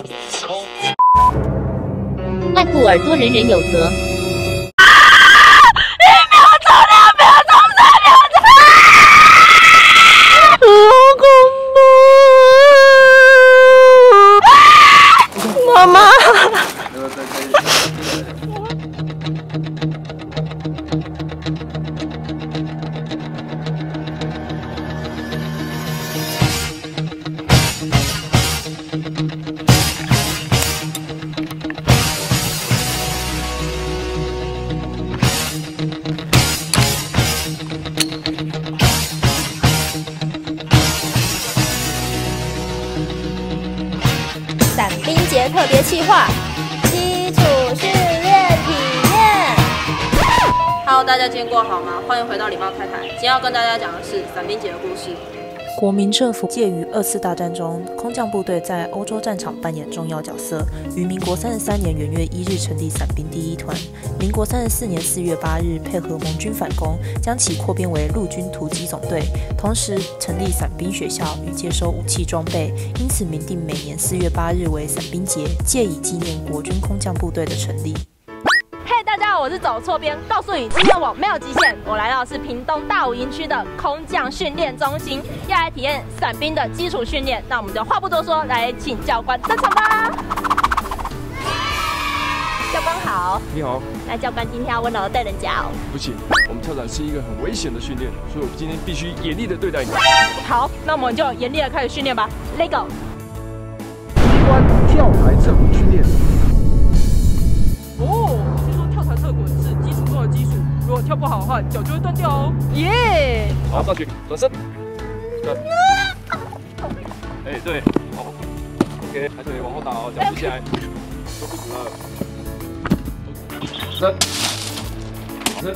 爱护耳朵，人人有责。妈妈，伞兵节特别企划，基础训练体验。Hello， 大家今天过好吗？欢迎回到礼貌太太。今天要跟大家讲的是伞兵节的故事。国民政府介于2次大战中，空降部队在欧洲战场扮演重要角色。于民国33年元月1日成立伞兵第1团。民国34年4月8日，配合盟军反攻，将其扩编为陆军突击总队，同时成立伞兵学校与接收武器装备，因此明定每年4月8日为伞兵节，借以纪念国军空降部队的成立。大家好，我是走错边，告诉你，今天我没有极限，我来到的是屏东大武营区的空降训练中心，要来体验伞兵的基础训练。那我们就话不多说，来请教官登场吧。教官好。你好。那教官今天要温柔的对人家哦。不行，我们跳伞是一个很危险的训练，所以我今天必须严厉的对待你。好，那我们就严厉的开始训练吧。Let go。机关跳台侧滚训练。哦，听说跳台侧滚是基础中的基础，如果跳不好的话，脚就会断掉哦。耶！好，上去，转身。哎，对，好 ，OK， 抬腿往后倒哦，脚举起来，收裤子了。伸，伸，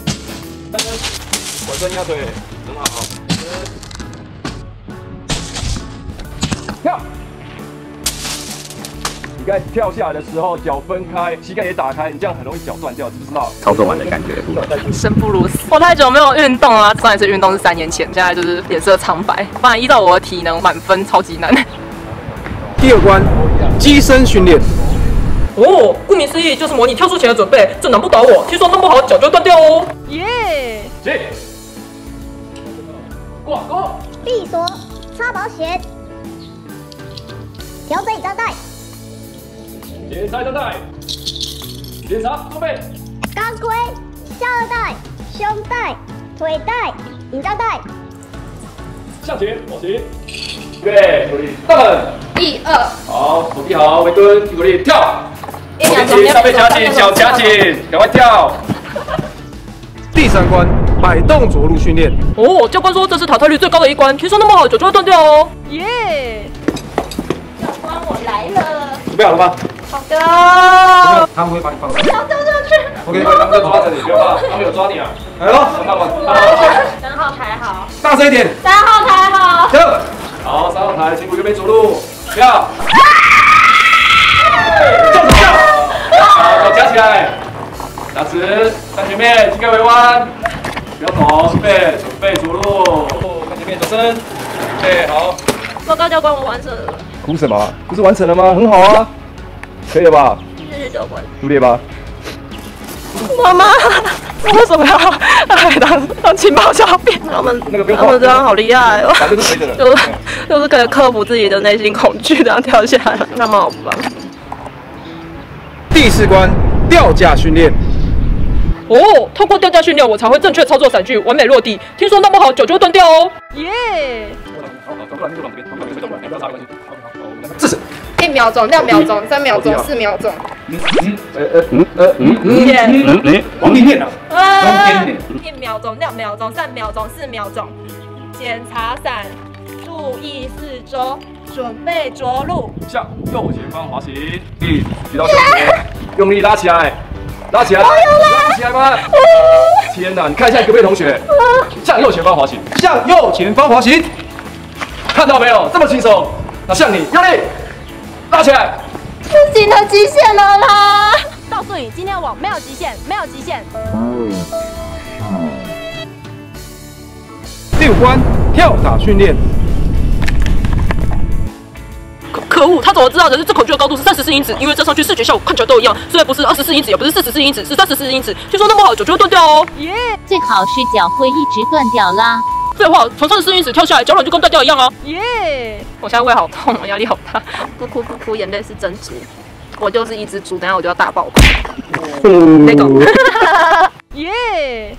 单身，转身压腿，很好，跳。你该跳下来的时候，脚分开，膝盖也打开，你这样很容易脚断掉，知不知道？操作完的感觉。生不如死。我太久没有运动了，上一次运动是3年前，现在就是脸色苍白。不然依照我的体能，满分超级难。第2关，机身训练。哦，顾名思义就是模拟跳出前的准备，这难不倒我。听说弄不好脚就会断掉哦。耶！起，挂钩，闭锁，插保险，调整引张带，检查腰带，检查装备，钢盔、下颚带、胸带、腿带、引张带，向前往前，预备，努力，大门，第2，好，手臂好，微蹲，努力跳。1秒钟，上背夹紧，脚夹紧，赶快跳。第3关，摆动着陆训练。哦，教官说这是淘汰率最高的一关，听说弄不好脚就会断掉哦。耶！教官，我来了。准备好了吗？好的。他们会把你放开。要掉下去。 OK， 当着抓着你，不要怕，他没有抓你啊。来喽，慢慢，慢慢。 3号抬好。大声一点。3号抬好。跳。好，3号台，辛苦右边着陆，跳。跳。好，脚夹起来，打直，看前面，膝盖微弯，不要抖，准备着陆，看前面，转身，对，好。报告教官，我完成了。哭什么？不是完成了吗？很好啊，可以了吧？谢谢教官。努力吧。妈妈，我为什么要来当情报小编？他们这样好厉害哦！就是可以克服自己的内心恐惧，这样跳下来，他们好棒。第4关，吊架训练。哦，透过吊架训练，我才会正确操作伞具，完美落地。听说弄不好脚就会断掉哦。耶！这是1秒钟、2秒钟、3秒钟、4秒钟。往里面啊。 1秒钟、2秒钟、3秒钟、4秒钟。检查伞，注意四周，准备着陆。向右前方滑行，举到胸前，用力拉起来，拉起来，拉起来吗？天哪！你看一下隔壁同学，向右前方滑行，向右前方滑行，看到没有？这么轻松。那向你用力拉起来。自己的极限了啦！告诉你，今天我没有极限，没有极限。第5关，跳塔训练。可可恶，他怎么知道的是这孔雀的高度是34英尺？因为这上去视觉效果看起来都一样，虽然不是24英尺，也不是44英尺，是34英尺。听说弄不好脚就会断掉哦。耶！最好是脚会一直断掉啦。废话，从34英尺跳下来，脚软就跟断掉一样啊。耶！我现在胃好痛，压力好大。不哭不哭，眼泪是珍珠。我就是一只猪，等下我就要大爆哭。那种。耶！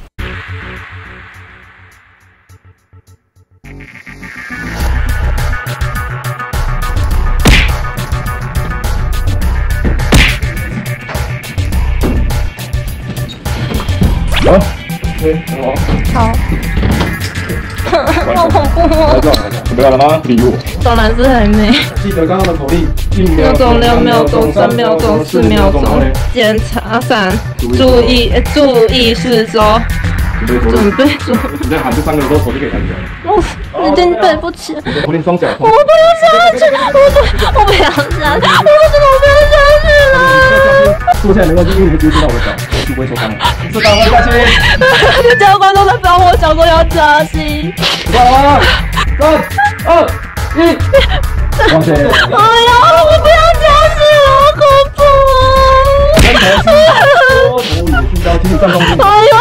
好，好恐怖哦！准备好了吗？礼物当然是还没。记得刚刚的口令：1秒钟、2秒钟、3秒钟、4秒钟。检查3，注意四周。准备做。你在喊这3个的时候，手就可以弹起来。我有点对不起。口令双脚。我不要下去，我不要下去，我怎么不要下去了？坐下来没关系，因为你们直接接到我的脚，就不会受伤了。知道吗？嘉欣。教官都在帮我讲说要加薪。知道了吗？3、2、1，往前。哎呀，我不要加薪了，好恐怖啊！跟头是多头也是高，请你站中间。哎呦！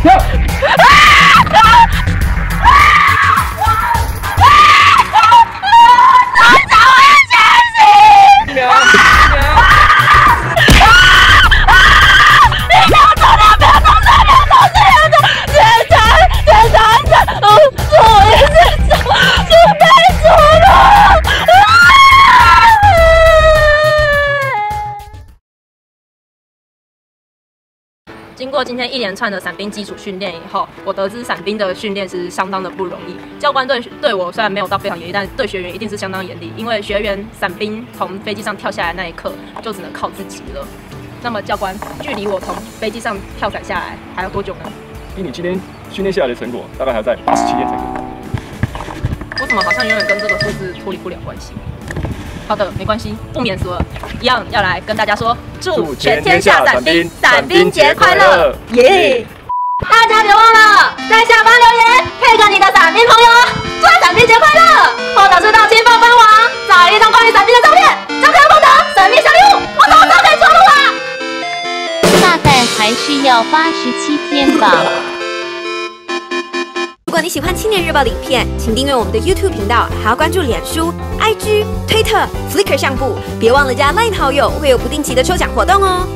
跳！经过今天一连串的伞兵基础训练以后，我得知伞兵的训练是相当的不容易。教官对我虽然没有到非常严厉，但对学员一定是相当严厉，因为学员伞兵从飞机上跳下来那一刻就只能靠自己了。那么教官，距离我从飞机上跳伞下来还要多久呢？以你今天训练下来的成果，大概还要在87天才可以。为什么好像永远跟这个数字脱离不了关系？好的，没关系，不免俗了，一样要来跟大家说，祝全天下伞兵伞兵节快乐！耶！大家别忘了在下方留言，配个你的伞兵朋友，祝他伞兵节快乐，或者是到轻放官网找一张关于伞兵的照片，就可以获得神秘小礼物。我什么时候可以出炉啊？大概还是要87天吧。如果你喜欢青年日报的影片，请订阅我们的 YouTube 频道，还要关注脸书、IG、推特、Flickr 相簿，别忘了加 LINE 好友，会有不定期的抽奖活动哦。